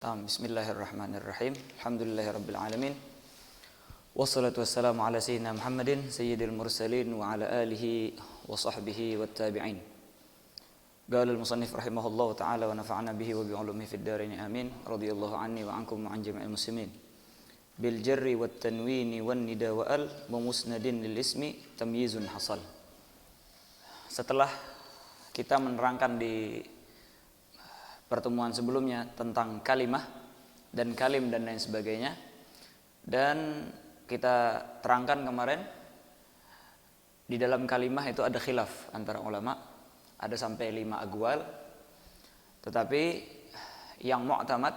Bismillahirrahmanirrahim. Alhamdulillahirabbil alamin. Wassalatu wassalamu ala sayyidina Muhammadin sayyidil mursalin wa ala alihi wa sahbihi wat tabi'in. Qala al-musannif rahimahullahu ta'ala wa nafa'ana bihi wa bi 'ulumihi fid dharain amin. Radhiyallahu anni wa ankum wa an jami'il muslimin. Bil jarri wat tanwini wan nida wa al musnadin lil ismi tamyizun hasal. Setelah kita menerangkan di pertemuan sebelumnya tentang kalimah dan kalim dan lain sebagainya, dan kita terangkan kemarin di dalam kalimah itu ada khilaf antara ulama, ada sampai 5 aqwal, tetapi yang mu'tamad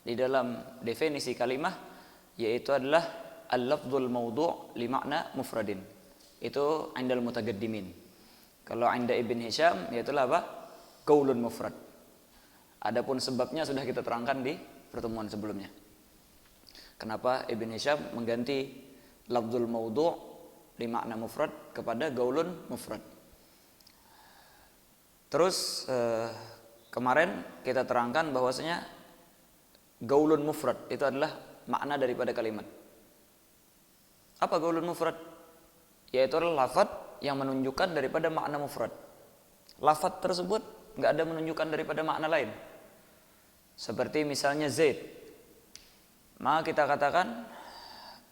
di dalam definisi kalimah yaitu adalah al-lafdzul mawdu' li makna mufradin. Itu indal mutaqaddimin. Kalau inda Ibn Hisham yaitu apa? Qaulun mufrad. Adapun sebabnya sudah kita terangkan di pertemuan sebelumnya. Kenapa Ibn Hisham mengganti lafdzul mawdu' di makna mufrad kepada gaulun mufrad. Terus kemarin kita terangkan bahwasanya gaulun mufrad itu adalah makna daripada kalimat. Apa gaulun mufrad? Yaitu adalah lafaz yang menunjukkan daripada makna mufrad. Lafaz tersebut enggak ada menunjukkan daripada makna lain. Seperti misalnya Zaid, maka kita katakan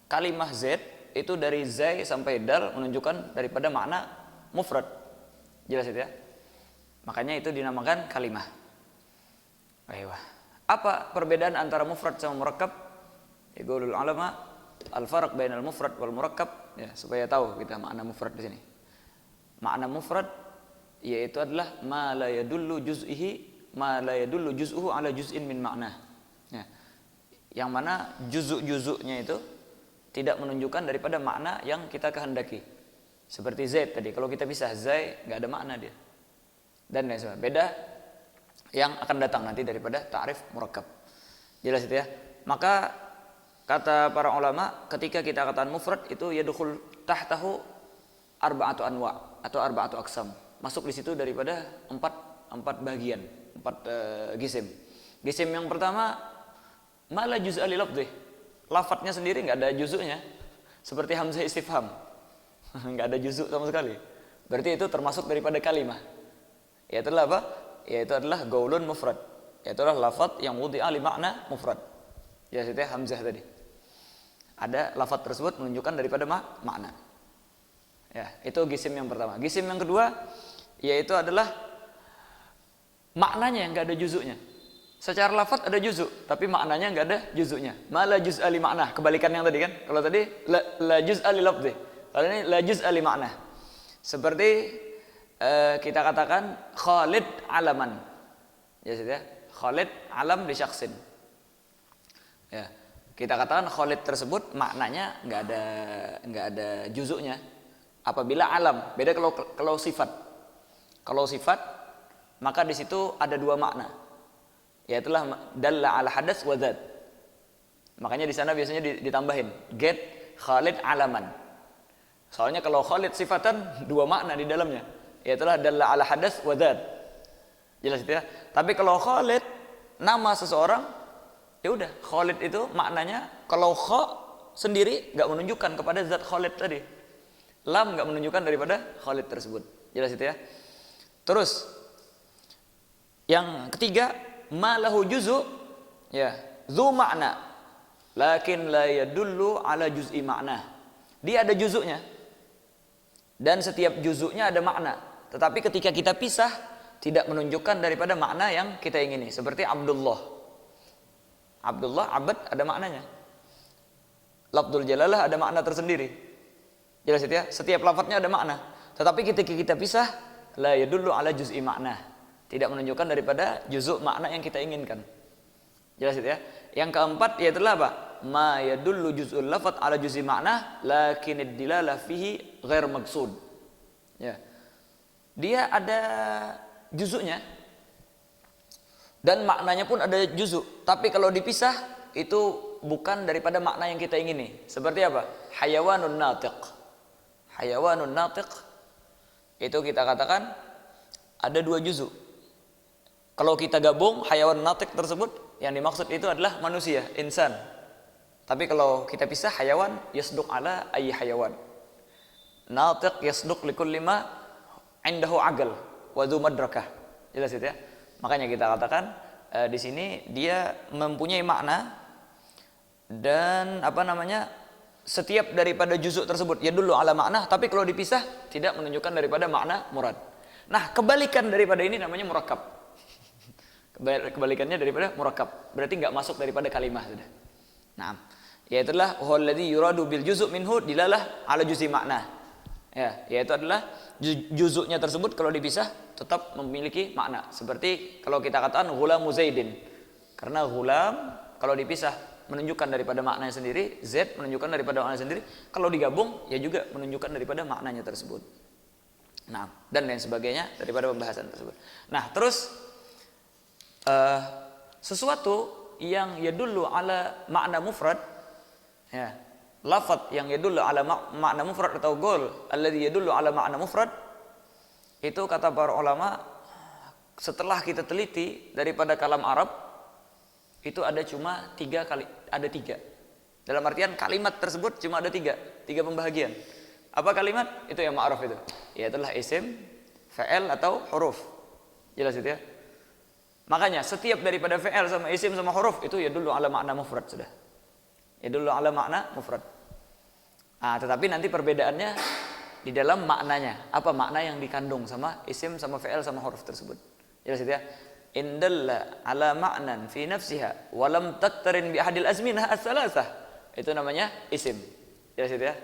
kalimah Zaid itu dari Zai sampai Dal menunjukkan daripada makna mufrad. Jelas itu ya? Makanya itu dinamakan kalimah. Apa perbedaan antara mufrad sama murakkab? Yaqulul ulama al-farq bainal mufrad wal murakkab, ya, supaya tahu kita makna mufrad di sini. Makna mufrad yaitu adalah ma la yadullu juz'uhu ala juz'in min makna, ya. Yang mana juzuk-juzuknya itu tidak menunjukkan daripada makna yang kita kehendaki. Seperti Zaid tadi, kalau kita pisah Zaid nggak ada makna dia. Dan lain sebagainya. Beda yang akan datang nanti daripada ta'rif murakkab. Jelas itu ya. Maka kata para ulama, ketika kita katakan mufrad itu yadkhul tahtahu arba'atu anwa' atau arba'atu aqsam. Masuk di situ daripada empat bagian, 4 gisim. Gisim yang pertama mala juz'a li lafdhi. Lafadznya sendiri enggak ada juzuknya. Seperti hamzah istifham. Enggak ada juzuk sama sekali. Berarti itu termasuk daripada kalimah. Yaitu adalah apa? Yaitu adalah gaulun mufrad. Yaitu adalah lafadz yang wudi'a li makna mufrad. Ya, itu hamzah tadi. Ada lafadz tersebut menunjukkan daripada makna. Ya, itu gisim yang pertama. Gisim yang kedua yaitu adalah maknanya yang enggak ada juzuknya. Secara lafaz ada juzuk, tapi maknanya enggak ada juzuknya. Ma la juz'a li makna, kebalikan yang tadi kan. Kalau tadi la juz'a li lafzi. Kalau ini la juz'a li makna. Seperti kita katakan Khalid alaman. Ya sudah, Khalid alam li syakhsin. Ya. Kita katakan Khalid tersebut maknanya enggak ada juzuknya. Apabila alam, beda kalau sifat. Kalau sifat, maka di situ ada 2 makna. Yaitulah dalla ala hadas wa dzat. Makanya di sana biasanya ditambahin get Khalid alaman. Soalnya kalau Khalid sifatan 2 makna di dalamnya. Yaitulah dalla ala hadas wa dzat. Jelas itu ya. Tapi kalau Khalid nama seseorang, ya udah Khalid itu maknanya kalau kha sendiri enggak menunjukkan kepada zat Khalid tadi. Lam enggak menunjukkan daripada Khalid tersebut. Jelas itu ya. Terus yang ketiga, ma lahu juzu', ya, dzu makna, lakin la yadullu ala juz'i makna. Dia ada juzuknya. Dan setiap juzuknya ada makna. Tetapi ketika kita pisah tidak menunjukkan daripada makna yang kita ingini. Seperti Abdullah. Abdullah, abad ada maknanya. Lafdzul jalalah ada makna tersendiri. Jelas itu ya? Setiap lafadznya ada makna. Tetapi ketika kita pisah la yadullu ala juz'i makna, tidak menunjukkan daripada juzuk makna yang kita inginkan. Jelas itu ya. Yang keempat yaitu apa? Ma yadullu juz'ul lafadz ala juz'i makna lakin ad-dilalah fihi ghair maqsud. Ya. Dia ada juzuknya dan maknanya pun ada juzuk, tapi kalau dipisah itu bukan daripada makna yang kita ingini. Seperti apa? Hayawanun natiq. Hayawanun natiq itu kita katakan ada 2 juzuk. Kalau kita gabung hayawan natik tersebut yang dimaksud itu adalah manusia, insan. Tapi kalau kita pisah hayawan, yasduq ala ayyi hayawan. Natiq yasduq likulli ma indahu aql wa dzu madrakah. Jelas itu ya. Makanya kita katakan di sini dia mempunyai makna dan setiap daripada juzuk tersebut ya dulu ala makna, tapi kalau dipisah tidak menunjukkan daripada makna murad. Nah, kebalikan daripada ini namanya murakkab. Kebalikannya daripada murakkab, berarti enggak masuk daripada kalimah sudah. Nah, yaitulah huwallazi yuradu bil juzuk minhu dilalah ala juz'i makna. Ya, yaitu adalah juzuknya tersebut kalau dipisah tetap memiliki makna. Seperti kalau kita katakan ghulamu Zaidin. Karena ghulam kalau dipisah menunjukkan daripada maknanya sendiri, Z menunjukkan daripada maknanya sendiri. Kalau digabung ya juga menunjukkan daripada maknanya tersebut. Nah, dan lain sebagainya daripada pembahasan tersebut. Nah, terus sesuatu yang yadullu ala makna mufrad, ya, lafaz yang yadullu ala makna mufrad atau qaul alladzi yadullu ala makna mufrad, itu kata para ulama setelah kita teliti daripada kalam Arab itu ada cuma tiga. Dalam artian kalimat tersebut cuma ada tiga pembahagian. Apa kalimat? Itu yang ma'ruf itu. Yaitulah isim, fa'il atau huruf. Jelas itu ya. Makanya setiap daripada fa'il sama isim sama huruf itu yadullu ala makna mufrad sudah. Yadullu ala makna mufrad. Tetapi nanti perbedaannya di dalam maknanya. Apa makna yang dikandung sama isim sama fa'il sama huruf tersebut. Jelas itu ya. Indalla ala ma'nan fi nafsiha wa lam taqtarin bi ahadil azminah as-salasah. Itu namanya isim. Jelas itu ya.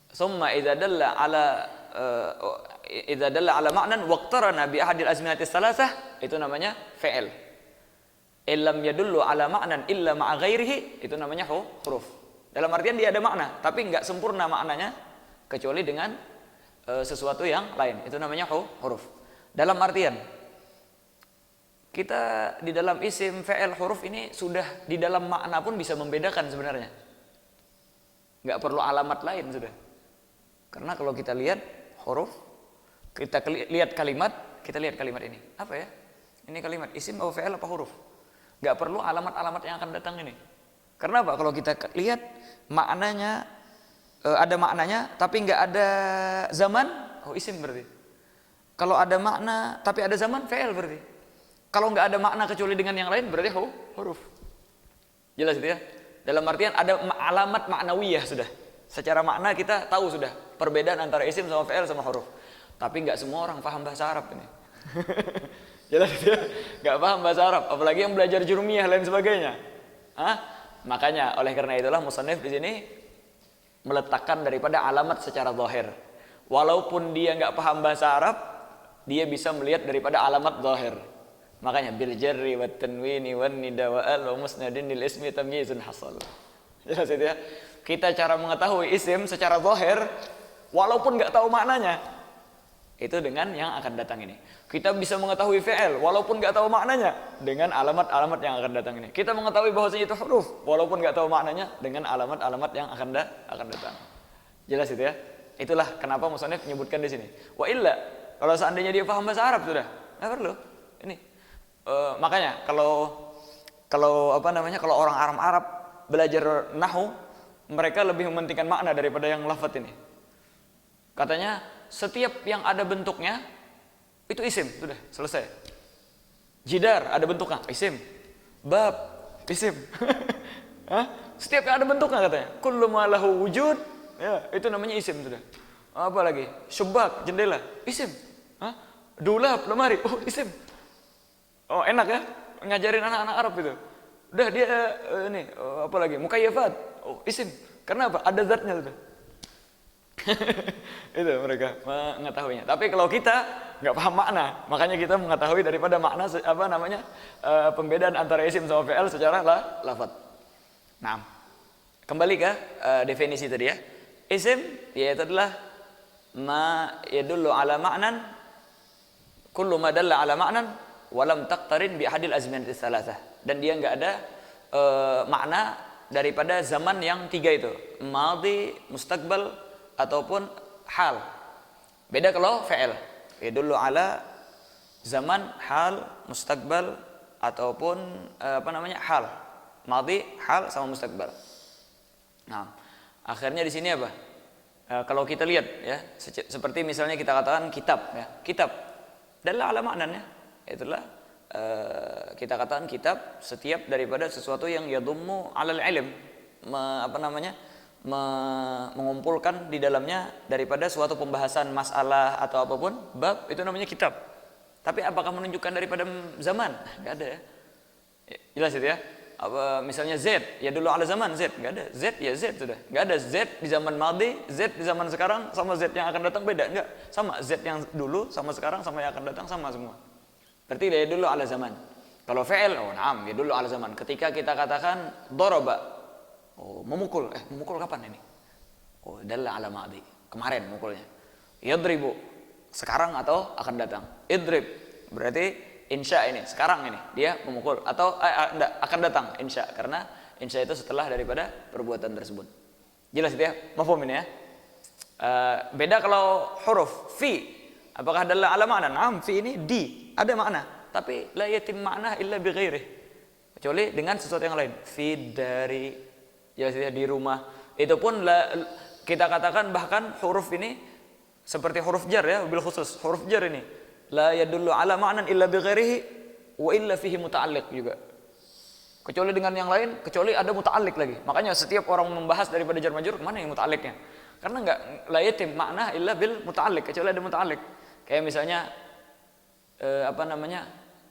Summa idza dalla ala ma'nan waqtarana bi ahadil azminati as-salasah, itu namanya fa'il. Illam yadullu ala ma'nan illa ma'a ghairihi, itu namanya huruf. Dalam artian dia ada makna, tapi enggak sempurna maknanya kecuali dengan sesuatu yang lain. Itu namanya huruf. Dalam artian kita di dalam isim, fa'il, huruf ini sudah di dalam makna pun bisa membedakan sebenarnya. Enggak perlu alamat lain sudah. Karena kalau kita lihat huruf, kita lihat kalimat ini. Apa ya? Ini kalimat isim atau fa'il apa huruf? Enggak perlu alamat-alamat yang akan datang ini. Karena apa? Kalau kita lihat maknanya ada maknanya tapi enggak ada zaman, isim berarti. Kalau ada makna tapi ada zaman, fa'il berarti. Kalau enggak ada makna kecuali dengan yang lain berarti huruf. Jelas itu ya? Dalam artian ada alamat maknawiyah sudah. Secara makna kita tahu sudah perbedaan antara isim sama fa'il sama huruf. Tapi enggak semua orang paham bahasa Arab ini. Jelas itu ya? Enggak paham bahasa Arab, apalagi yang belajar jurumiyah lain sebagainya. Makanya oleh karena itulah musannif di sini meletakkan daripada alamat secara zahir. Walaupun dia enggak paham bahasa Arab, dia bisa melihat daripada alamat zahir. Makanya bil jarri wat tanwini wan nida wa al wa musnadin lil ismi tamyizun hasal. Jelas itu ya? Kita cara mengetahui isim secara zahir walaupun enggak tahu maknanya itu dengan yang akan datang ini. Kita bisa mengetahui fi'il walaupun enggak tahu maknanya dengan alamat-alamat yang akan datang ini. Kita mengetahui bahwasanya itu huruf walaupun enggak tahu maknanya dengan alamat-alamat yang akan datang. Jelas itu ya? Itulah kenapa musannif menyebutkan di sini. Wa illa kalau seandainya dia paham bahasa Arab sudah, enggak perlu. Ini makanya kalau orang Arab belajar nahwu, mereka lebih mementingkan makna daripada yang lafaz ini. Katanya setiap yang ada bentuknya itu isim, sudah selesai. Jidar ada bentuknya, isim. Bab, isim. Setiap yang ada bentuknya katanya. Kullu ma lahu wujud, ya, itu namanya isim sudah. Apa lagi? Syubak, jendela, isim. Dulap, lemari, isim. Oh, enak ya ngajarin anak-anak Arab itu. Udah dia apa lagi? Mukayyafat. Isim. Karena apa? Ada zatnya sudah. Itu mereka mengetahuinya. Tapi kalau kita nggak paham makna, makanya kita mengetahui daripada makna pembedaan antara isim sama fi'il secara lafaz. Nah, kembali ke definisi tadi ya. Isim yaitu adalah ma yadullu ala ma'nan, kullu ma dalla ala ma'nan walam taqtarin bi ahadil azminati tsalatsah, dan dia enggak ada makna daripada zaman yang tiga itu, madhi, mustaqbal ataupun hal. Beda kalau fa'il, yadullu ala zaman, hal, mustaqbal, ataupun hal. Madhi, hal sama mustaqbal. Nah, akhirnya di sini apa? Kalau kita lihat ya, seperti misalnya kita katakan kitab ya. Kitab adalah ala maknanya. Itulah kita katakan kitab setiap daripada sesuatu yang yadummu alal ilm, mengumpulkan di dalamnya daripada suatu pembahasan masalah atau apapun bab, itu namanya kitab. Tapi apakah menunjukkan daripada zaman? Enggak ada ya. Jelas itu ya. Apa misalnya Z, ya dulu ala zaman Z, enggak ada. Z ya Z sudah. Enggak ada Z di zaman madhi, Z di zaman sekarang sama Z yang akan datang beda, enggak. Sama Z yang dulu sama sekarang sama yang akan datang sama semua. Berarti dia dulu ala zaman. Kalau fi'il, na'am, ya dulu ala zaman. Ketika kita katakan daraba, memukul. Memukul kapan ini? Dalla ala madhi, kemarin mukulnya. Yadribu, sekarang atau akan datang. Idrib, berarti insya ini, sekarang ini dia memukul atau akan datang insya, karena insya itu setelah daripada perbuatan tersebut. Jelas itu ya, mafhum ini ya. Beda kalau huruf fi, apakah adalah ala makna? Naam, fi ini di, ada makna, tapi la yatim makna illa bi ghairih, kecuali dengan sesuatu yang lain. Fi dari, jelas itu ya, di rumah. Itu pun kita katakan bahkan huruf ini seperti huruf jar ya, bil khusus huruf jar ini la yadullu ala ma'nan illa bi ghairihi wa illa fihi muta'alliq juga. Kecuali dengan yang lain, kecuali ada muta'alliq lagi. Makanya setiap orang membahas daripada jar majrur, mana yang muta'alliqnya? Karena enggak la yatim makna illa bil muta'alliq, kecuali ada muta'alliq. Kayak misalnya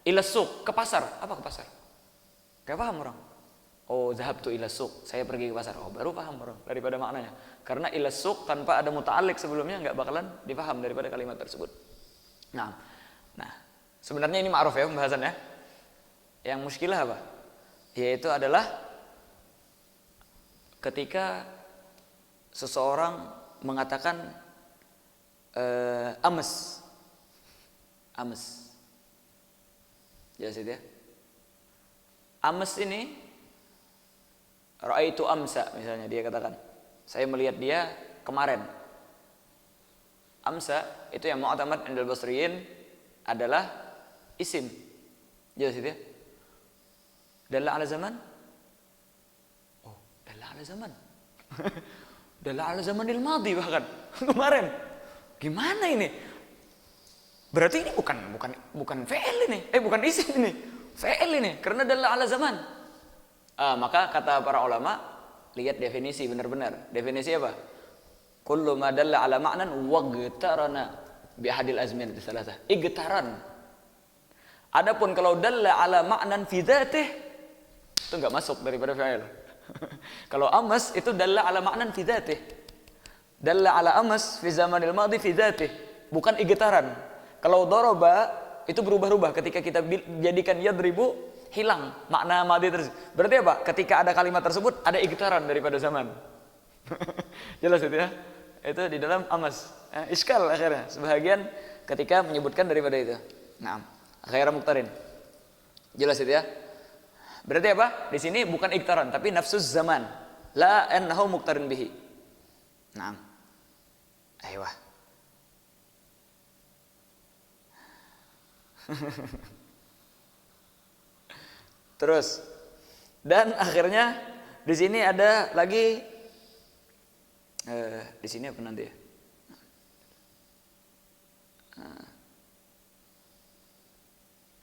ila suq, ke pasar. Apa ke pasar? Enggak paham orang. Zahabtu ila suq, saya pergi ke pasar. Baru paham orang daripada maknanya. Karena ila suq tanpa ada muta'alliq sebelumnya enggak bakalan dipaham daripada kalimat tersebut. Nah, sebenarnya ini ma'ruf ya pembahasannya. Yang muskilah apa? Yaitu adalah ketika seseorang mengatakan ames. Jelas itu ya. Ames ini ra'aitu amsa, misalnya dia katakan, saya melihat dia kemarin. Amsa itu yang mu'tamad indal basriyin adalah isim. Jelas itu ya. Dalla ala zaman. Dalla ala zaman. Dalla ala zamanil madhi bahkan. Kemarin. Gimana ini? Berarti ini bukan fi'il ini. Bukan isim ini. Fi'il ini karena dalla ala zaman. Maka kata para ulama, lihat definisi benar-benar. Definisi apa? Kullu ma dalla ala ma'nan wagtarana bi ahadil azminati tsalatsa. Igtaran. Adapun kalau dalla ala ma'nan fi dzatih, itu enggak masuk daripada fi'il. Kalau amas itu dalla ala ma'nan fi dzatih. Dalla ala amas fi zamanil madhi fi dzatih, bukan igtaran. Kalau daraba itu berubah-ubah ketika kita jadikan yadribu, hilang makna madhi tersebut. Berarti apa? Ketika ada kalimat tersebut ada igtaran daripada zaman. Jelas itu ya. Itu di dalam amas. Iskal akhirnya sebahagian ketika menyebutkan daripada itu. Naam. Akhirnya muktarin. Jelas itu ya. Berarti apa? Di sini bukan iktaran tapi nafsus zaman. La annahu muktarin bihi. Naam. Aiyah. Terus dan akhirnya di sini ada lagi di sini apa nanti ya?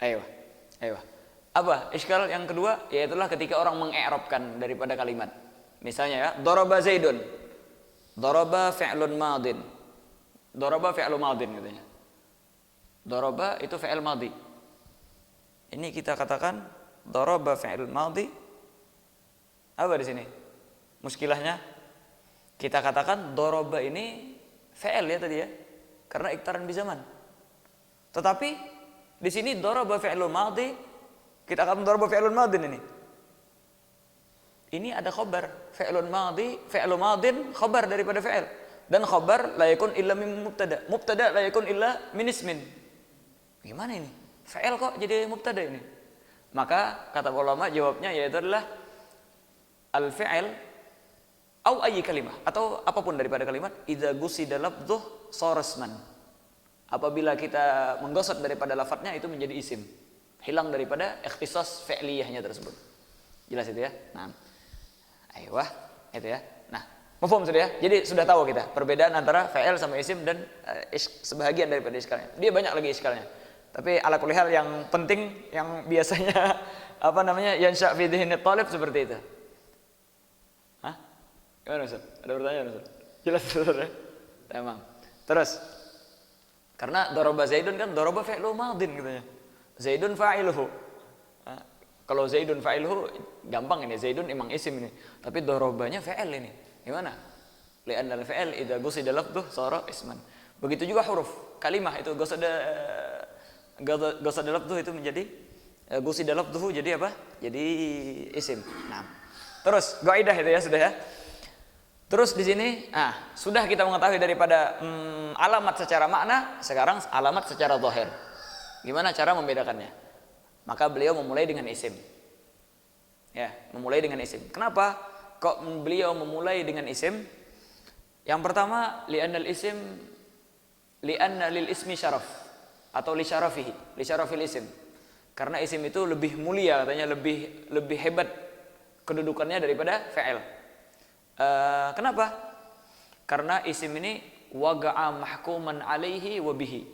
Ayo. Apa? Iskal yang kedua yaitulah ketika orang mengi'rabkan daripada kalimat. Misalnya ya, daraba Zaidun. Daraba fi'lun madin. Daraba fi'lu madin katanya. Daraba itu fi'il madhi. Ini kita katakan daraba fi'il madhi. Apa di sini? Muskilahnya kita katakan daraba ini fi'il ya tadi ya. Karena iktaran bi zaman. Tetapi di sini daraba fi'lun madhi, kita akan daraba fi'lun madin ini. Ini ada khabar, fi'lun madhi, fi'lu madin khabar daripada fi'il. Dan khabar la yakun illa min mubtada. Mubtada la yakun illa min ismin. Gimana ini? Fi'il kok jadi mubtada ini? Maka kata ulama jawabnya yaitu adalah al-fi'il au ayyi kalimah atau apapun daripada kalimat idza gusida lafdhuh sarasman. Apabila kita menggosok daripada lafadznya itu menjadi isim. hilang daripada ikhtisas fi'liyahnya tersebut. Jelas itu ya? Nah. Aiyah, itu ya. Nah, mafhum sudah ya? Jadi sudah tahu kita perbedaan antara fa'il sama isim dan sebahagian daripada iskalnya. Dia banyak lagi iskalnya. Tapi ala kulli hal yang penting yang biasanya apa namanya? Yansha' fi dhihnit talib seperti itu. Hah? Gimana Ustaz? Ada pertanyaan Ustaz? Jelas Ustaz ya? Tamam. Terus karena daraba Zaidun kan daraba fi'lu madin katanya. Zaidun fa'iluhu. Kalau Zaidun fa'iluhu gampang ini, Zaidun emang isim ini. Tapi darabanya fa'il ini. Gimana? Li'anna al-fa'il idza qusida lafdhuhu sara isman. Begitu juga huruf kalimah itu qusida lafdhuhu itu menjadi qusida lafdhuhu jadi apa? Jadi isim. Nah. Terus qaidah itu ya sudah ya. Terus di sini, sudah kita mengetahui daripada alamat secara makna, sekarang alamat secara zahir. Gimana cara membedakannya? Maka beliau memulai dengan isim. Ya, memulai dengan isim. Kenapa kok beliau memulai dengan isim? Yang pertama, li'anna lil ismi syaraf atau li syarafihi, li syarafil isim. Karena isim itu lebih mulia katanya, lebih hebat kedudukannya daripada fa'il. Kenapa? Karena isim ini waga'a mahkuman alaihi wa bihi.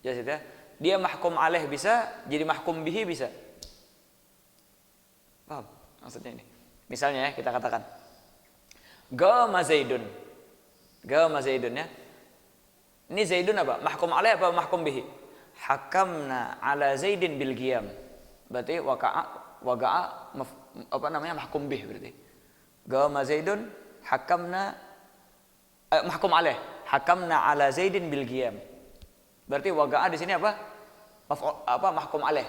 Ya sudah. Dia mahkum alaih bisa, jadi mahkum bihi bisa. Paham maksudnya ini? Misalnya ya, kita katakan Gama Zaidun. Gama Zaidun ya. Ini Zaidun apa? Mahkum alaih apa mahkum bihi? Hakamna ala Zaidin bil qiyam. Berarti waga'a apa namanya? Mahkum bih berarti. Gama Zaidun hakamna mahkum alaih. Hakamna ala Zaidin bil qiyam. Berarti waga'a di sini apa? Mahkum alaih.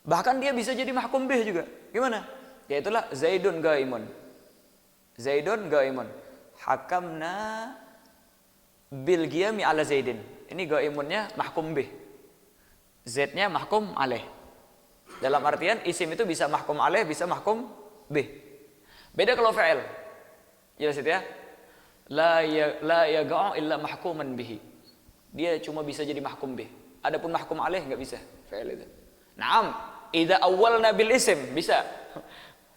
Bahkan dia bisa jadi mahkum bih juga. Gimana? Yaitulah Zaidun gaimun. Zaidun gaimun. Hakamna bil qiyami ala Zaidin. Ini gaimunnya mahkum bih. Z-nya mahkum alaih. Dalam artian isim itu bisa mahkum alaih, bisa mahkum bih. Beda kalau fa'il. Jelas itu ya? La yaga'u illa mahkuman bihi. Dia cuma bisa jadi mahkum bih. Adapun mahkum alaih enggak bisa fa'il itu. Naam, idza awwalna bil isim bisa.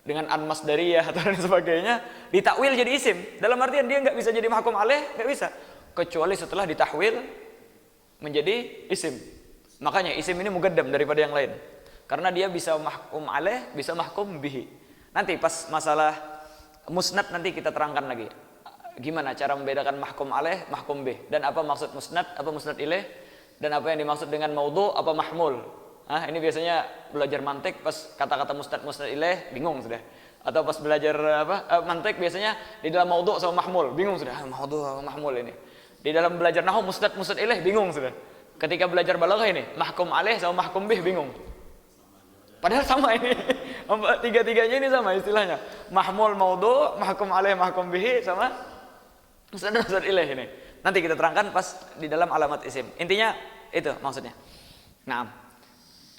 Dengan an masdariyah atau dan sebagainya ditakwil jadi isim. Dalam artian dia enggak bisa jadi mahkum alaih, enggak bisa. Kecuali setelah ditahwil menjadi isim. Makanya isim ini mugaddam daripada yang lain. Karena dia bisa mahkum alaih, bisa mahkum bihi. Nanti pas masalah musnad nanti kita terangkan lagi. Gimana cara membedakan mahkum alaih, mahkum bih, dan apa maksud musnad, apa musnad ilaih, dan apa yang dimaksud dengan maudhu, apa mahmul. Ini biasanya belajar mantik pas kata-kata musnad ilaih bingung sudah. Atau pas belajar mantik biasanya di dalam maudhu sama mahmul bingung sudah. Maudhu sama mahmul ini. Di dalam belajar nahwu musnad ilaih bingung sudah. Ketika belajar balaghah ini mahkum alaih sama mahkum bih bingung. Padahal sama ini. Tiga-tiganya ini sama istilahnya. Mahmul, maudhu, mahkum alaih, mahkum bihi sama musnad ilaih ini. Nanti kita terangkan pas di dalam alamat isim. Intinya itu maksudnya. Naam.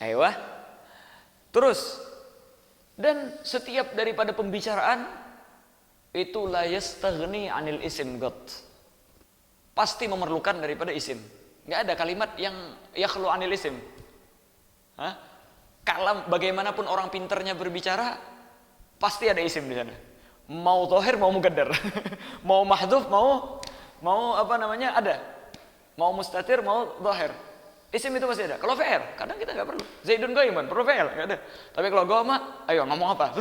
Aiyah. Terus dan setiap daripada pembicaraan itu la yastaghni 'anil isim got. Pasti memerlukan daripada isim. Enggak ada kalimat yang yakhlu 'anil isim. Kalam bagaimanapun orang pintarnya berbicara pasti ada isim di sana. Mau zahir mau mugaddar. Mau mahdhuf mau apa namanya ada. Mau mustatir mau zahir. Isim itu pasti ada. Kalau fi'il kadang kita enggak perlu. Zaidun qaiman perlu fi'il enggak ada. Tapi kalau goma ayo ngomong apa?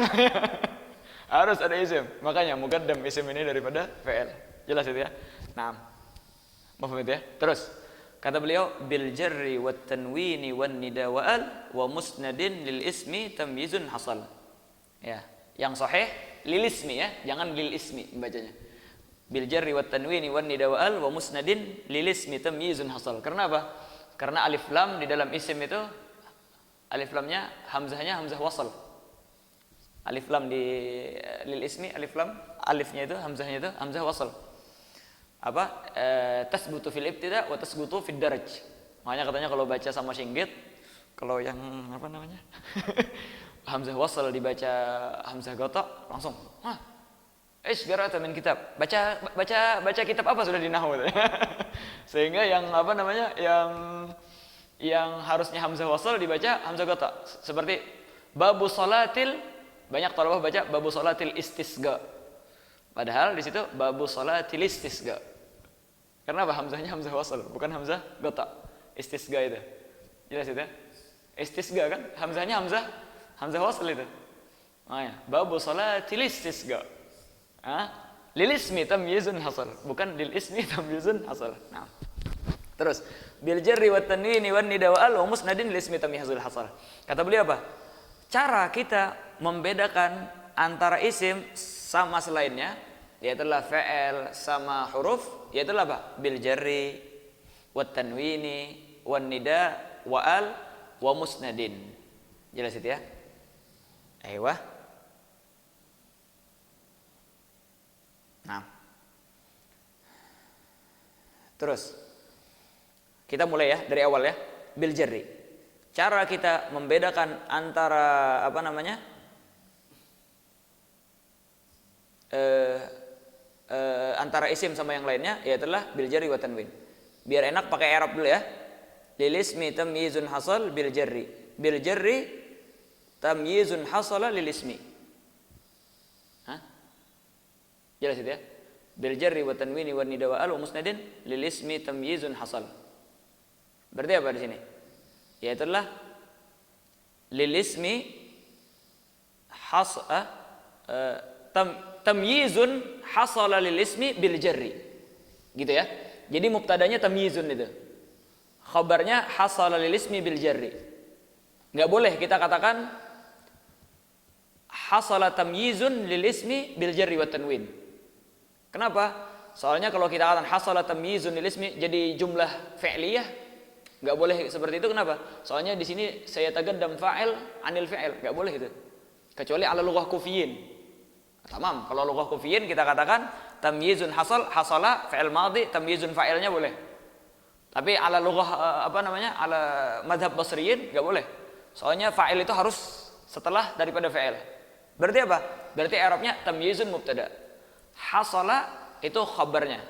Harus ada isim. Makanya mugaddam isim ini daripada fi'il. Jelas itu ya? Naam. Paham itu ya? Terus kata beliau bil jarri wat tanwini wan nida wa al wa musnadin lil ismi tamyizun hasal. Ya, yang sahih lil ismi ya, jangan lil ismi membacanya. Bil jarri wat tanwini wan nida wa al wa musnadin lil ismi tamyizun hasal. Karena apa? Karena alif lam di dalam isim itu alif lamnya hamzahnya hamzah wasal. Alif lam di lil ismi alif lam alifnya itu hamzahnya itu hamzah wasal. Tasbutu fil ibtida wa tasbutu fid daraj. Makanya katanya kalau baca sama singgit, kalau yang apa namanya? Hamzah wasal dibaca hamzah ghatta langsung. Qara'ta min kitab. Baca kitab apa sudah di nahwu. Sehingga yang apa namanya? Yang yang harusnya hamzah wasal dibaca hamzah qata. Seperti babu salatil, banyak thalabah baca babu salatil istisqa. Padahal di situ babu salatil istisqa. Kenapa hamzahnya hamzah wasal, bukan hamzah qata? Istisqa itu. Jelas itu? Istisqa kan hamzahnya hamzah wasal itu. Oh ya, babu salatil istisqa. Lil ismi tamyizun hasal, bukan lil ismi tamyizun hasal. Nah. Terus bil jarri wat tanwini wan nida wa al wa musnadin lil ismi tamyizul hasal. Kata beliau apa? Cara kita membedakan antara isim sama selainnya, yaitu fa'il sama huruf, yaitu apa? Bil jarri wat tanwini wan nida wa al wa musnadin. Jelas itu ya? Ayo. Nah, terus kita mulai ya dari awal ya. Bil jarri. Cara kita membedakan antara antara isim sama yang lainnya, yaitu bil jarri wa tanwin. Biar enak pakai i'rab dulu ya. Lil ismi tamyizun hasal bil jarri. Bil jarri tamyizun hasala lil ismi. Jelas itu ya? Bil jarri wa tanwini wan nida wa al wa musnadin lil ismi tamyizun hasal. Berarti apa di sini? Yaitu lil ismi tamyizun hasala lil ismi bil jarri. Gitu ya. Jadi mubtadanya tamyizun itu. Khabarnya hasala lil ismi bil jarri. Enggak boleh kita katakan hasala tamyizun lil ismi bil jarri wa tanwin. Kenapa? Soalnya kalau kita katakan hasala tamyizun lil ismi jadi jumlah fi'liyah, enggak boleh seperti itu. Kenapa? Soalnya di sini saya tagaddam fa'il anil fi'il, enggak boleh itu. Kecuali ala lughah kufiyin. Tamam, kalau lughah kufiyin kita katakan tamyizun hasala fi'il madhi, tamyizun fa'ilnya boleh. Tapi ala lughah ala madhab basriyin enggak boleh. Soalnya fa'il itu harus setelah daripada fi'il. Berarti apa? Berarti i'rabnya tamyizun mubtada. Hasala itu khabarnya.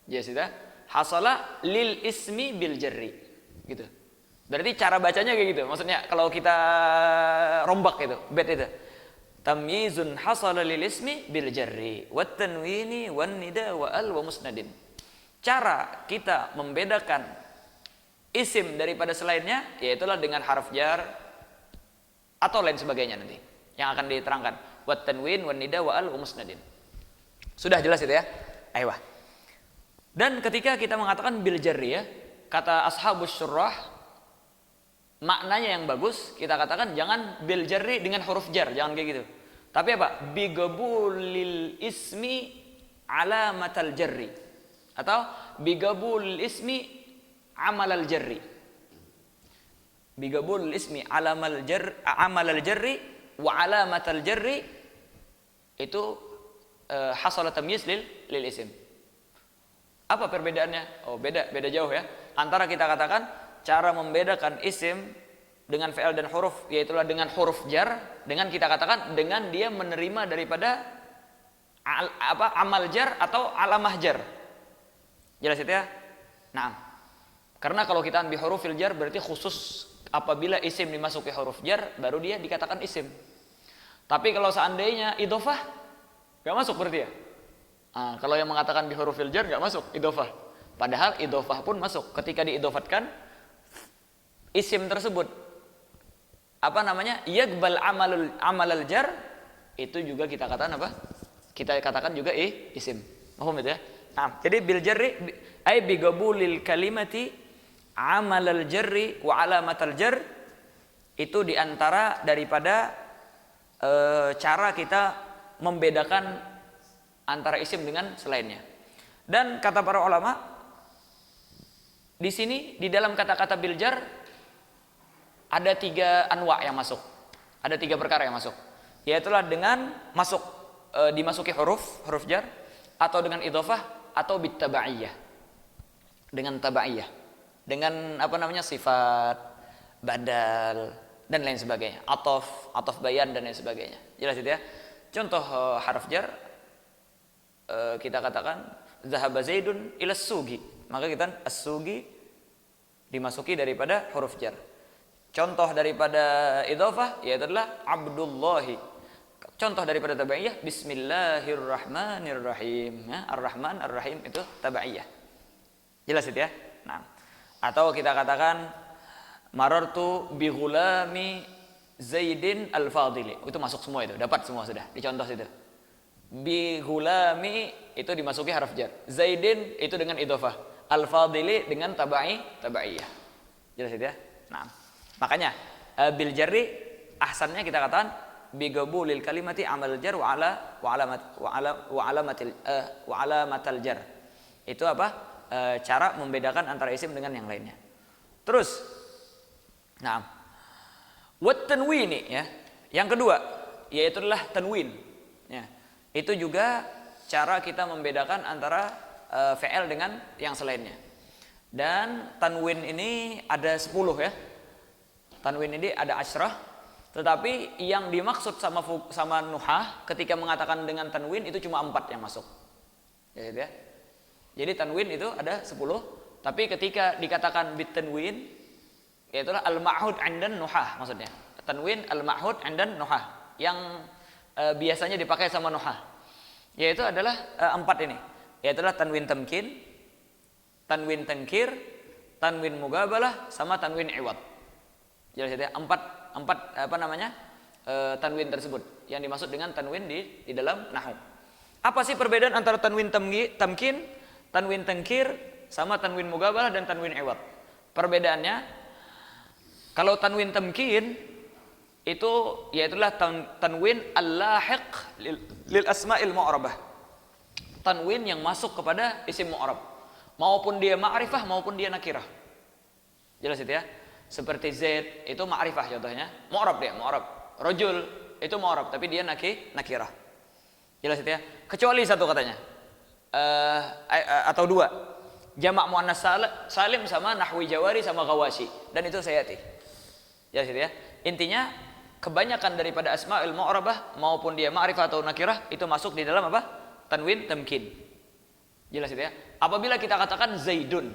Ya sudah. Hasala lil ismi bil jarri. Gitu. Berarti cara bacanya kayak gitu. Maksudnya kalau kita rombak itu, bait itu. Tamyizun hasala lil ismi bil jarri wat tanwini wan nida wa al wa musnadin. Cara kita membedakan isim daripada selainnya, yaitu dengan harf jar atau lain sebagainya nanti yang akan diterangkan. Wat tanwin wan nida wa al wa musnadin. Sudah jelas itu ya? Ayo. Dan ketika kita mengatakan bil jarri ya, kata ashabus syurrah, maknanya yang bagus, kita katakan jangan bil jarri dengan huruf jar, jangan kayak gitu. Tapi apa? Bigabulil ismi alamatal jarri. Atau bigabulil ismi amalal jarri. Bigabulil ismi amalal jarri wa alamatal jarri itu hasala tamyiz lil isim. Apa perbedaannya? Oh, beda jauh ya. Antara kita katakan cara membedakan isim dengan fi'il dan huruf, yaitu dengan huruf jar, dengan kita katakan dengan dia menerima daripada amal jar atau alamah jar. Jelas itu ya? Nah, karena kalau kita ambil hurufil jar berarti khusus apabila isim dimasuki huruf jar baru dia dikatakan isim. Tapi kalau seandainya idhofah gak masuk berarti ya? Kalau yang mengatakan bi hurufil jar gak masuk idhofah. Padahal idhofah pun masuk. Ketika diidhofatkan isim tersebut yagbal amalal jar, itu juga kita katakan apa? Kita katakan juga isim. Paham itu ya? Nah, jadi bil jarri ay bi gabulil kalimati amalal jarri wa alamatal jar, itu diantara daripada cara kita membedakan antara isim dengan selainnya. Dan kata para ulama di sini di dalam kata-kata bil jar ada 3 anwa yang masuk. Ada 3 perkara yang masuk. Yaitu dengan dimasuki huruf jar, atau dengan idhofah, atau bitabaiyah. Dengan tabaiyah. Dengan sifat, badal dan lain sebagainya. Ataf bayan dan lain sebagainya. Jelas itu ya? Contoh harf jar, kita katakan zahaba zaidun ila sugi, maka kita as-sugi dimasuki daripada huruf jar. Contoh daripada idhofah yaitu adalah Abdullahi. Contoh daripada tabaiyah Bismillahirrahmanirrahim. Ya, Ar-Rahman Ar-Rahim itu tabaiyah. Jelas itu ya? Nah, atau kita katakan marartu bi ghulami Zaidin al-Fadili. Itu masuk semua itu, dapat semua sudah dicontoh situ. Bi ghulami itu dimasuki harf jar. Zaidin itu dengan idhofah. Al-Fadili dengan tabaiyah. Jelas itu ya? Nah, makanya bil jarri ahsannya kita katakan bigabulil kalimati amal jar wa alamatil jar. Itu apa? Cara membedakan antara isim dengan yang lainnya. Terus nah, wat tanwini ya. Yang kedua yaitu adalah tanwin. Ya. Itu juga cara kita membedakan antara fi'il dengan yang selainnya. Dan tanwin ini ada 10 ya. Tanwin ini ada asyrah, tetapi yang dimaksud sama nuhah ketika mengatakan dengan tanwin itu cuma 4 yang masuk. Ya, gitu ya. Jadi tanwin itu ada 10, tapi ketika dikatakan bit tanwin yaitu al-ma'hud 'indan nuhah maksudnya. Tanwin al-ma'hud 'indan nuhah yang biasanya dipakai sama nuhah. Yaitu adalah 4 ini. Yaitu adalah tanwin tamkin, tanwin tankir, tanwin mugabalah sama tanwin iwad. Jelas ya, 4 apa namanya? Tanwin tersebut yang dimaksud dengan tanwin di dalam nahwu. Apa sih perbedaan antara tanwin tamkin, tanwin tankir sama tanwin mugabalah dan tanwin iwad? Perbedaannya kalau tanwin tamkin itu yaitulah tanwin al-lahiq lil asma'il mu'rabah. Tanwin yang masuk kepada isim mu'rab, maupun dia ma'rifah maupun dia nakirah. Jelas itu ya? Seperti Zaid itu ma'rifah contohnya, mu'rab dia, mu'rab. Rajul itu mu'rab tapi dia nakirah. Jelas itu ya? Kecuali satu katanya. Atau 2. Jamak muannas salim sama nahwi jawari sama ghawasi, dan itu sayati. Jelas itu ya? Intinya kebanyakan daripada asma'il mu'rabah maupun dia ma'rifah atau nakirah itu masuk di dalam apa? Tanwin tamkin. Jelas itu ya? Apabila kita katakan Zaidun,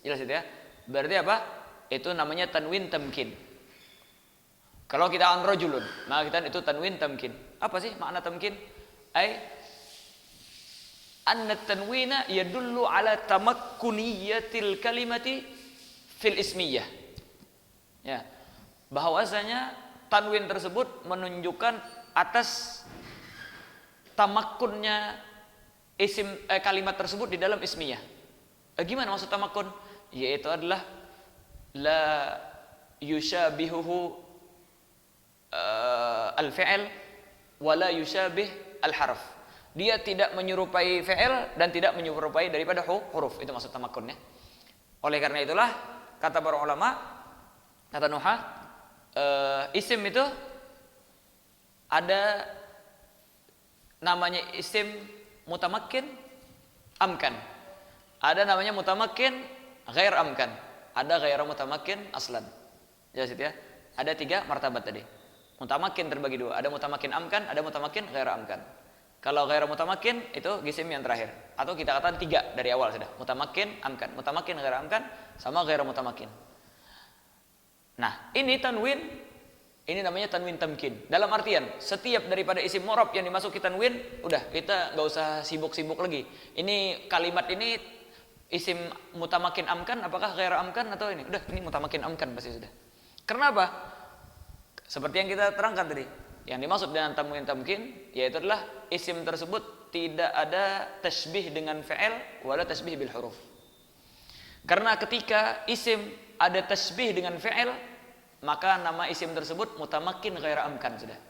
jelas itu ya? Berarti apa? Itu namanya tanwin tamkin. Kalau kita an rajulun, maka kita itu tanwin tamkin. Apa sih makna tamkin? Anna tanwina yadullu ala tamakkuniyatil kalimati fil ismiyah. Ya. Bahwasanya tanwin tersebut menunjukkan atas tamakkunnya isim kalimat tersebut di dalam ismiyah. Gimana maksud tamakkun? Yaitu adalah la yushabihuhu al-fi'l wa la yushabih al-harf. Dia tidak menyerupai fi'il dan tidak menyerupai daripada huruf. Itu maksud tamakkunnya. Oleh karena itulah kata para ulama, kata nuhah, isim itu ada namanya isim mutamakkin amkan. Ada namanya mutamakkin ghair amkan. Ada ghair mutamakkin aslan. Jelas itu ya? Ada 3 martabat tadi. Mutamakkin terbagi 2. Ada mutamakkin amkan, ada mutamakkin ghair amkan. Kalau ghair mutamakkin itu isim yang terakhir. Atau kita katakan 3 dari awal sudah. Mutamakkin amkan, mutamakkin ghair amkan sama ghair mutamakkin. Nah, ini tanwin, ini namanya tanwin tamkin. Dalam artian, setiap daripada isim mu'rab yang dimasuki tanwin, udah kita nggak usah sibuk-sibuk lagi. Ini kalimat ini isim mutamakin amkan, apakah ghair amkan atau ini? Udah, ini mutamakin amkan pasti sudah. Karena apa? Seperti yang kita terangkan tadi, yang dimaksud dengan tanwin tamkin, yaitu adalah isim tersebut tidak ada tasbih dengan fi'il, wala tasbih bil huruf. Karena ketika isim ada tasbih dengan fi'il, maka nama isim tersebut mutamakin ghair amkan sudah.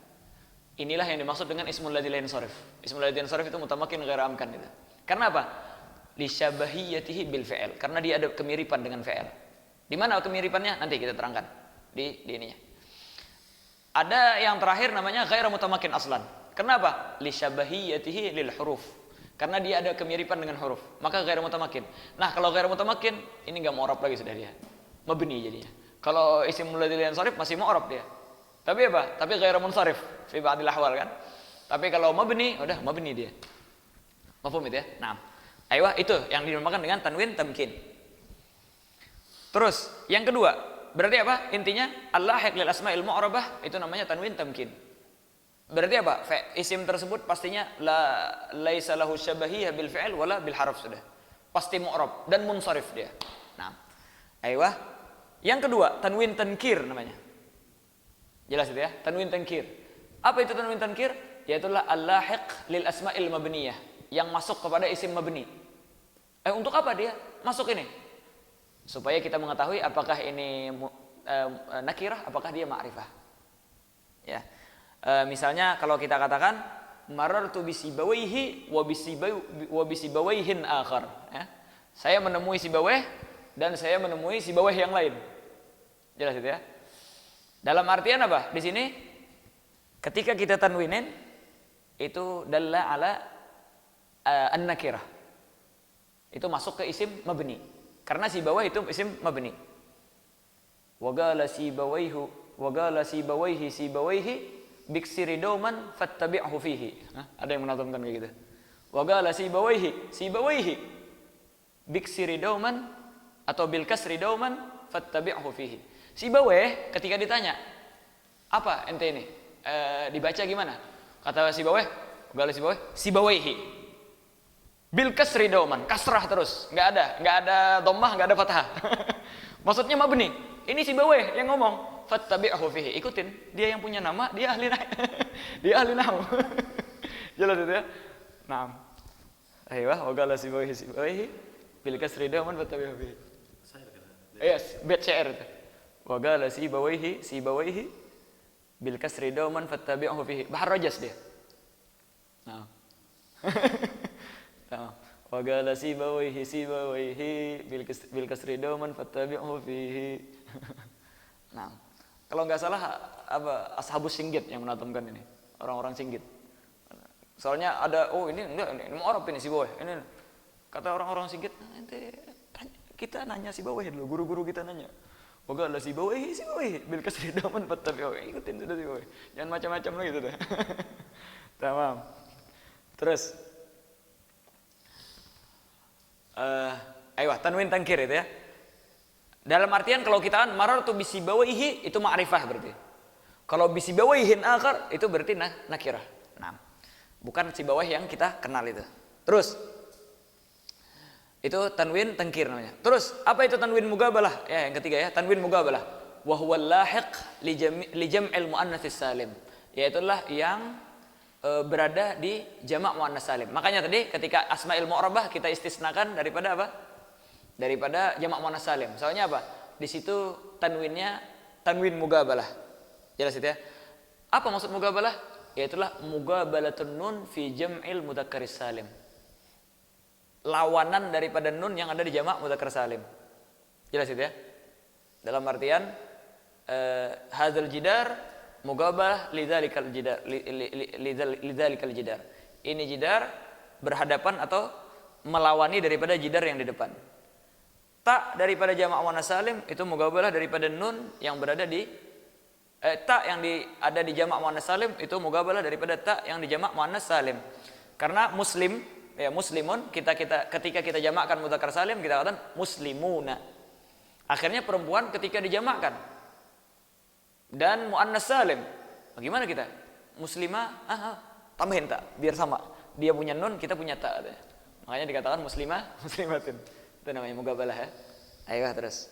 Inilah yang dimaksud dengan ismul ladzi la yansharif. Ismul ladzi yansharif itu mutamakin ghair amkan itu. Karena apa? Li syabahiyatihi bil fi'il. Karena dia ada kemiripan dengan fi'il. Di mana kemiripannya? Nanti kita terangkan di ininya. Ada yang terakhir namanya ghair mutamakin aslan. Kenapa? Li syabahiyatihi lil huruf. Karena dia ada kemiripan dengan huruf. Maka ghair mutamakin. Nah, kalau ghair mutamakin ini enggak mu'rab lagi sudah dia. Mabni jadinya. Kalau isim ladzi la yansharif masih mu'rab dia. Tapi apa? Tapi ghair munsharif fi ba'dil ahwal kan. Tapi kalau mabni, udah mabni dia. Mafhum itu ya? Nah, aywa itu yang dinamakan dengan tanwin tamkin. Terus yang kedua, berarti apa? Intinya al-lahiq lil asma'il mu'rabah itu namanya tanwin tamkin. Berarti apa? Isim tersebut pastinya laisa lahu syabahiyah bil fi'il wala bil harf sudah. Pasti mu'rab dan munsharif dia. Nah, aiyah. Yang kedua, tanwin tankir namanya. Jelas itu ya? Tanwin tankir. Apa itu tanwin tankir? Yaitulah al-lahiq lil asma'il mabniyah, yang masuk kepada isim mabni. Untuk apa dia masuk ini? Supaya kita mengetahui apakah ini nakirah, apakah dia ma'rifah. Ya. Misalnya kalau kita katakan marartu bisibawaihi wa bisibawaihin akhar, ya. Saya menemui sibaweh dan saya menemui sibaweh yang lain. Jelas itu ya? Dalam artian apa? Di sini ketika kita tanwinin itu dalla ala an-nakirah. Itu masuk ke isim mabni. Karena sibawah itu isim mabni. Wa qala sibawaihi biksiri dauman fattabi'hu fihi. Ada yang menantumkan kayak gitu. Wa qala sibawaihi biksiri dauman atau bil kasri dauman fattabi'hu fihi. Sibaweh ketika ditanya, apa ente ini? Dibaca gimana? Kata sibaweh, qala sibawaihi bil kasri dauman, kasrah terus, nggak ada dhammah, nggak ada fathah. Maksudnya mabni. Ini sibaweh yang ngomong, fattabi'hu fihi, ikutin. Dia yang punya nama, dia ahli dia ahli nahwu. Jelas itu ya? Naam. Aiyah, wa qala sibawaihi bil kasri dauman fattabi'hu fihi. Yes, bait syair itu. Wa qala sibawaihi bil kasri dauman fattabi'hu fihi. Bahar rajas dia. Nah. Wa qala sibawaihi bil kasri dauman fattabi'hu fihi. Nah, kalau nggak salah apa ashabus singgit yang menatumkan ini, orang-orang singgit. Soalnya ada ini enggak ini Arab ini sibaweh. Ini kata orang-orang singgit, kita nanya sibaweh dulu, guru-guru kita nanya. Wa qala sibawaihi bil kasri dauman fattabi'hu. Ikutin sudah sibaweh. Jangan macam-macam lagi gitu. Tamam. Terus tanwin tankir itu ya. Dalam artian kalau kita kan marartu bisibawaihi itu ma'rifah berarti. Kalau bisibawaihin akhar itu berarti nakirah. Nah, bukan sibawah yang kita kenal itu. Terus itu tanwin tankir namanya. Terus apa itu tanwin mugabalah? Ya, yang ketiga ya, tanwin mugabalah. Wa huwa lahiq li jam'il muannats salim. Yaitulah yang berada di jamak muannas salim. Makanya tadi ketika asmaul mu'rabah kita istisnakan daripada apa? Daripada jamak muannas salim. Soalnya apa? Di situ tanwinnya tanwin mugabalah. Jelas itu ya? Apa maksud mugabalah? Yaitulah mugabalatun nun fi jam'il mudzakkaris salim. Lawanan daripada nun yang ada di jamak mudzakkar salim. Jelas itu ya? Dalam artian hadzal jidar mugabalah lidzalikal jidar. Ini jidar berhadapan atau melawani daripada jidar yang di depan. Ta daripada jamak muannas salim itu mugabalah daripada nun yang berada di ta yang ada di jamak muannas salim itu mugabalah daripada ta yang di jamak muannas salim. Karena muslim ya muslimun ketika kita jamakkan mudzakkar salim kita katakan muslimuna. Akhirnya perempuan ketika dijamakkan dan muannas salim, bagaimana kita? Muslimah, tambahin tak biar sama. Dia punya nun, kita punya ta. Makanya dikatakan muslimah, muslimatin. Itu namanya mugabalah ya. Ayo terus.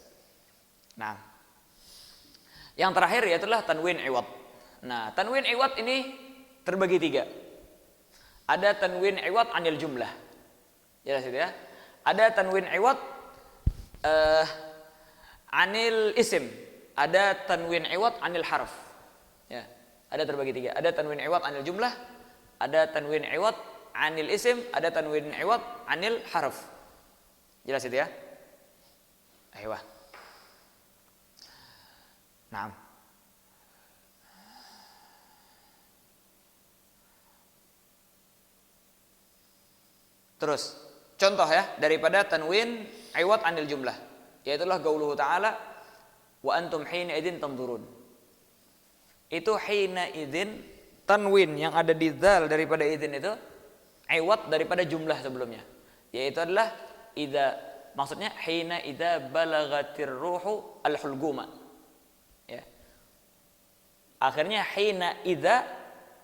Nah, yang terakhir yaitulah tanwin iwad. Nah, tanwin iwad ini terbagi tiga. Ada tanwin iwad anil jumlah. Jelas itu ya. Ada tanwin iwad anil isim. Ada tanwin iwad anil harf. Ya, ada terbagi tiga. Ada tanwin iwad anil jumlah, ada tanwin iwad anil isim, ada tanwin iwad anil harf. Jelas itu ya? Ayo. Naam. Terus contoh ya daripada tanwin iwad anil jumlah, yaitulah qauluhu ta'ala wa antum hina idzin tanzurun. Itu hina idzin tanwin yang ada di dzal daripada idzin itu iwad daripada jumlah sebelumnya, yaitu adalah idza Maksudnya hina idza balagatir ruhu al-hulguma. Ya. Akhirnya hina idza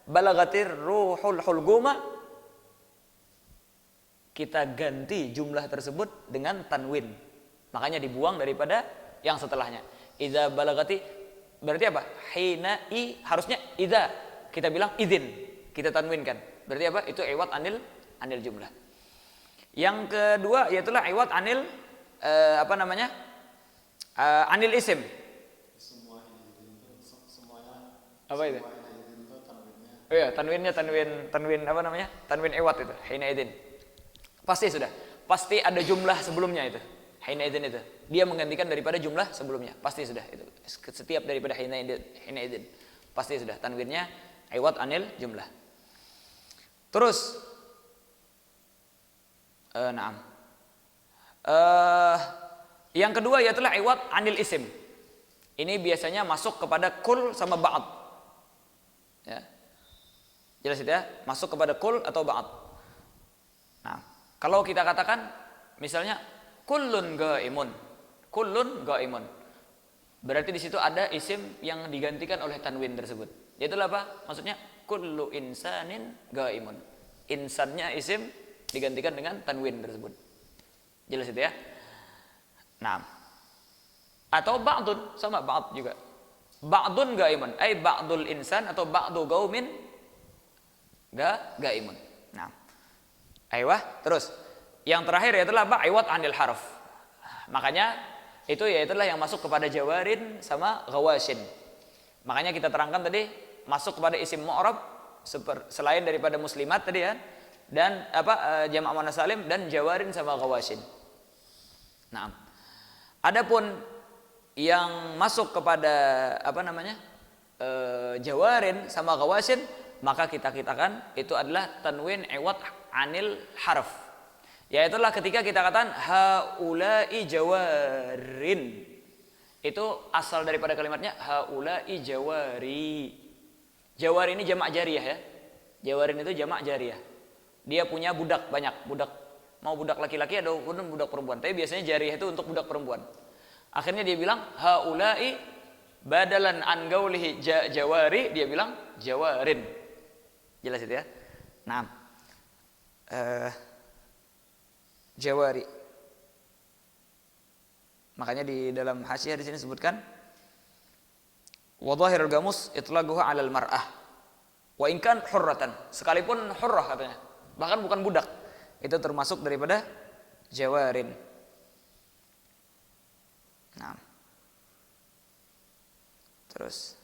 balagatir ruhul hulguma, kita ganti jumlah tersebut dengan tanwin. Makanya dibuang daripada yang setelahnya. Idza balagati berarti apa? Hina harusnya idza. Kita bilang idzin, kita tanwinkan. Berarti apa? Itu iwad anil jumlah. Yang kedua yaitulah iwad anil anil isim. Apa itu? Oh iya, tanwinnya tanwin apa namanya? Tanwin iwad itu, hina idzin. Pasti sudah. Pasti ada jumlah sebelumnya itu. Hina idzin itu. Dia menggantikan daripada jumlah sebelumnya. Pasti sudah itu. Setiap daripada hina idzin. Pasti sudah tanwinnya iwad anil jumlah. Terus yang kedua yaitulah iwad anil isim. Ini biasanya masuk kepada kul sama ba'd. Ya. Jelas itu ya? Masuk kepada kul atau ba'd. Nah, kalau kita katakan misalnya kullun ghaimun. Kullun ghaimun. Berarti di situ ada isim yang digantikan oleh tanwin tersebut. Yaitulah apa? Maksudnya kullu insanin ghaimun. Insannya isim digantikan dengan tanwin tersebut. Jelas itu ya? Nah. Atau ba'dun, sama ba'd juga. Ba'dun ghaimun, ay ba'dul insan atau ba'du qaumin ghaimun. Nah. Aiyah, terus yang terakhir yaitulah iwad anil harf. Makanya itu yaitulah yang masuk kepada jawarin sama ghawashin. Makanya kita terangkan tadi masuk kepada isim mu'rab selain daripada muslimat tadi ya, dan jamak muannas salim dan jawarin sama ghawashin. Nah, adapun yang masuk kepada jawarin sama ghawashin, maka kita katakan itu adalah tanwin iwad anil harf. Yaitulah ketika kita katakan haula'i jawarin. Itu asal daripada kalimatnya haula'i jawari. Jawari ini jamak jariyah ya. Jawarin itu jamak jariyah. Dia punya budak banyak, mau budak laki-laki atau budak perempuan. Tapi biasanya jariyah itu untuk budak perempuan. Akhirnya dia bilang haula'i badalan an gaulihi jawari, dia bilang jawarin. Jelas itu ya. Nah, jawari. Makanya di dalam hasyiah di sini disebutkan wa dhahirul gamus itlaquhu 'alal mar'ah wa in kan hurratan, sekalipun hurrah katanya, bahkan bukan budak, itu termasuk daripada jawarin. Nah, terus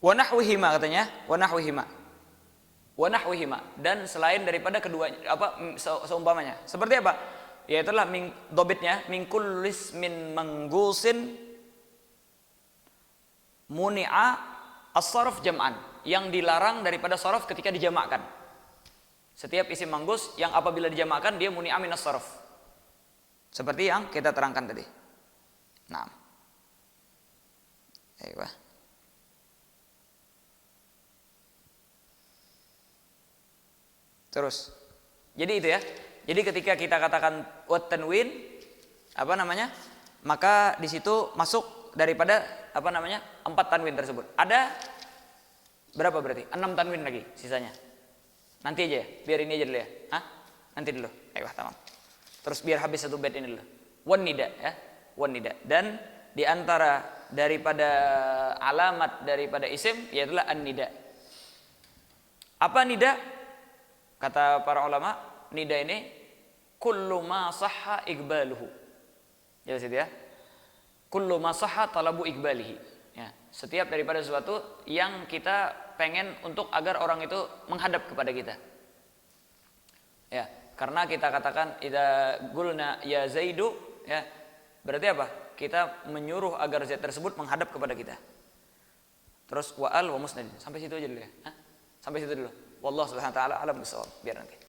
wa nahwihima katanya, wa nahwihima dan selain daripada keduanya seumpamanya. Seperti apa? Yaitulah dobitnya min kullis min manggusin muni'a as-sarf jam'an, yang dilarang daripada sarf ketika dijamakkan. Setiap isim manggus yang apabila dijamakkan dia muni'a min as-sarf. Seperti yang kita terangkan tadi. Nah. Ayo. Terus, jadi itu ya. Jadi ketika kita katakan wat tanwin, maka di situ masuk daripada 4 tanwin tersebut. Ada berapa berarti? 6 tanwin lagi sisanya. Nanti aja ya, biar ini aja dulu ya. Nanti dulu. Ayo, tamam. Terus biar habis satu bait ini dulu. Wan nida ya, wan nida. Dan di antara daripada alamat daripada isim yaitu an-nida. Apa nida? Kata para ulama, nida ini kullu ma sahha iqbaluhu. Jelas itu ya. Kullu ma sahha talabu iqbalihi. Ya, setiap daripada sesuatu yang kita pengen untuk agar orang itu menghadap kepada kita. Ya, karena kita katakan idza qulna ya Zaidu, ya. Berarti apa? Kita menyuruh agar Zaid tersebut menghadap kepada kita. Terus wa'al wa musnad. Sampai situ aja dulu ya. Sampai situ dulu. Wallahu subhanahu wa ta'ala alam bisawab. Biar nanti.